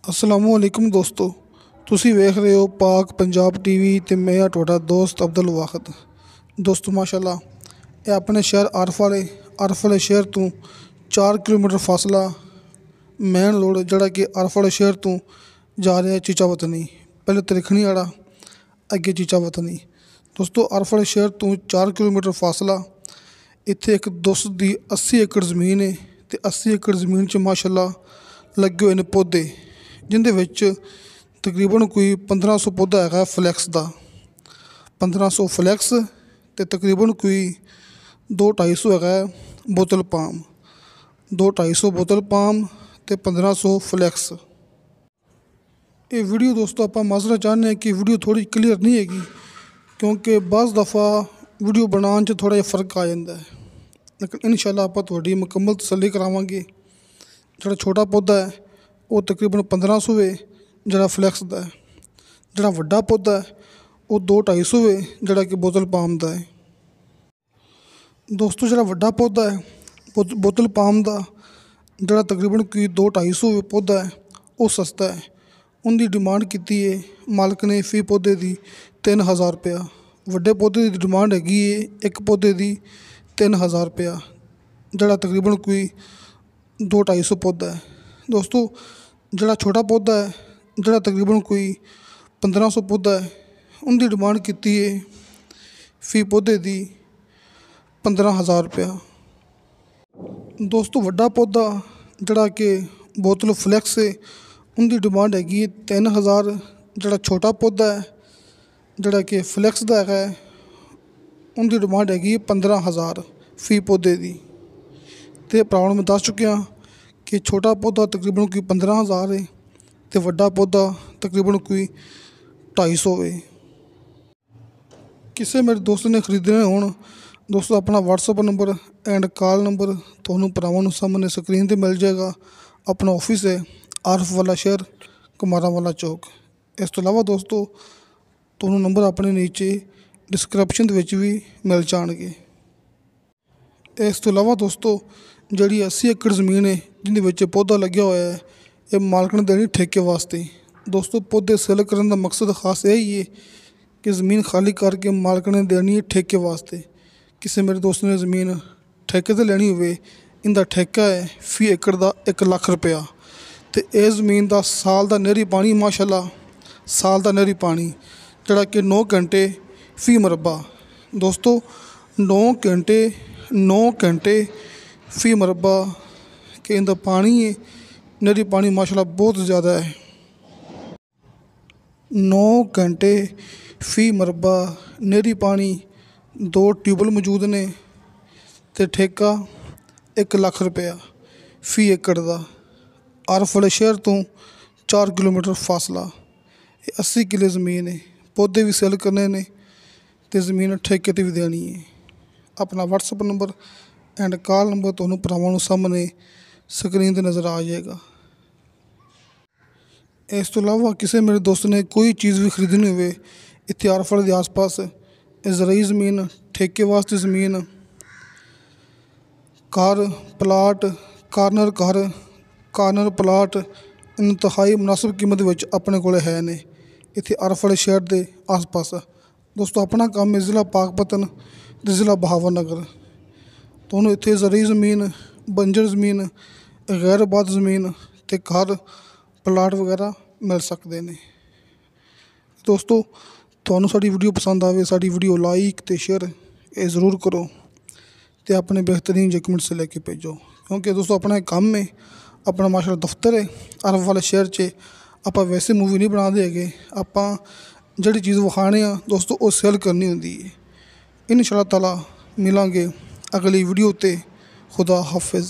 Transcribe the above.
असलामुअलैकुम दोस्तों, तुसी वेख रहे हो पाक पंजाब टीवी ते मैं हाँ तुहाडा दोस्त अब्दुल वाहिद। दोस्तों माशाअल्लाह ये अपने शहर आरफ वाले शहर तो 4 किलोमीटर फासला मेन रोड जड़ा कि आरफ वाले शहर तो जा रहा है चीचा वतनी, पहले त्रिखनी आड़ा अगे चीचा वतनी। दोस्तों आरफ वाले शहर तो 4 किलोमीटर फासला, इत्थे एक दोस्त दी 80 एकड़ ज़मीन है ते 80 एकड़ ज़मीन च माशाअल्लाह लगे हुए ने पौधे, जिंदे विच तकरीबन कोई 1500 पौधा है फ्लैक्स का, 1500 फ्लैक्स ते तकरीबन कोई 200-250 है बोतल पाम, 200-250 बोतल पाम ते 1500 फ्लैक्स। ये वीडियो दोस्तों आप माजरा चाहते हैं कि वीडियो थोड़ी क्लीयर नहीं हैगी, क्योंकि बज़ दफ़ा वीडियो बनाने च थोड़ा जिहा फ़र्क आ जाता है, लेकिन इंशाअल्लाह आप थोड़ी मुकम्मल तसल्ली करावांगे। जो छोटा पौधा है वो तकरीबन 1500 है जड़ा फ्लैक्स का है, जड़ा वड्डा पौधा है वो 200-250 है जड़ा कि बोतल पाम का है। दोस्तों जड़ा वड्डा पौधा है बोतल पाम का जड़ा तकरीबन कोई 200-250 पौधा है वो सस्ता है, उनकी डिमांड की है मालिक ने फी पौधे की 3000 रुपया। वड्डे पौधे की डिमांड हैगी है एक पौधे की 3000 रुपया, जड़ा तकरीबन कोई 200-250 पौधा है। दोस्तों जड़ा छोटा पौधा है जड़ा तकरीबन कोई 1500 पौधा है, उनकी डिमांड की है फी पौधे की 15000 रुपया। दोस्तों वड्डा पौधा जड़ा कि बोतल फ्लैक्स है उनकी डिमांड हैगी 3000, जड़ा छोटा पौधा है जड़ा कि फ्लैक्स का है उनकी डिमांड हैगी 15000 फी पौधे की। तो भरावां नूं मैं दस चुकिया कि छोटा पौधा तकरीबन कोई 15000 है तो वड्डा पौधा तकरीबन कोई 250 है। किसी मेरे दोस्त ने खरीदने होण दोस्तों अपना WhatsApp number and call number तुहानूं भरावां नूं सामने स्क्रीन पर मिल जाएगा। अपना ऑफिस है आरफ वाला शहर कुमारा वाला चौक। इस तो इलावा दोस्तों तुहानूं नंबर अपने नीचे डिस्क्रिप्शन विच भी मिल जाएंगे। इस तो इलावा दोस्तों जी 80 एकड़ ज़मीन है जिंदे विच पौधा लग्या होया है, ये मालिक ने देनी ठेके वास्ते। दोस्तों पौधे सेल करने का मकसद खास यही है कि ज़मीन खाली करके मालिक ने देनी है ठेके वास्ते। किसी मेरे दोस्त ने ज़मीन ठेके ते लेनी होवे, इनका ठेका है फी एकड़ का 1 लाख रुपया, तो यह ज़मीन का साल का नहरी पानी माशाअल्लाह साल का नहरी पानी जड़ा कि 9 घंटे फी मरबा। दोस्तों 9 घंटे फी मरबा कि इनका पानी है नहरी पानी माशाअल्लाह बहुत ज़्यादा है। 9 घंटे फी मरबा नहरी पानी, 2 ट्यूबल मौजूद ने ते ठेका 1 लाख रुपया फी एकड़ का। आरफ वाले शहर तो 4 किलोमीटर फासला, 80 किले ज़मीन है, पौधे भी सेल करने ने ते ज़मीन ठेके ते भी देनी है। अपना WhatsApp number and call number तुहानूं भरावां नूं सामने स्क्रीन पर नज़र आ जाएगा। इस तो इलावा किसी मेरे दोस्त ने कोई चीज़ भी खरीदनी हो इत्थे आरफ वाले आस पास ज़राई ज़मीन, ठेके वास्ते ज़मीन, घर प्लाट, कार्नर प्लाट इंतहाई मुनासिब कीमत विच अपने कोल है ने इत्थे आरफ वाले शहर के आस पास। दोस्तों अपना काम है ज़िला पाकपतन ते ज़िला बहावलनगर। तुहानूं इत्थे ज़राई ज़मीन, बंजर ज़मीन, गैर आबाद ज़मीन ते घर प्लाट वगैरह मिल सकते हैं। दोस्तों तुहानूं साडी वीडियो पसंद आवे साडी वीडियो लाइक ते शेयर ये ज़रूर करो ते अपने बेहतरीन जजमेंट से लेके भेजो, क्योंकि दोस्तों अपना एक काम है, अपना माशाअल्लाह दफ्तर है आरफ वाले शहर च। आप वैसे मूवी नहीं बनाते है, आप जी चीज़ विखाने दोस्तों वो सेल करनी होंदी है। इंशाअल्लाह ताला मिलांगे अगली वीडियो ते। खुदा हाफिज़।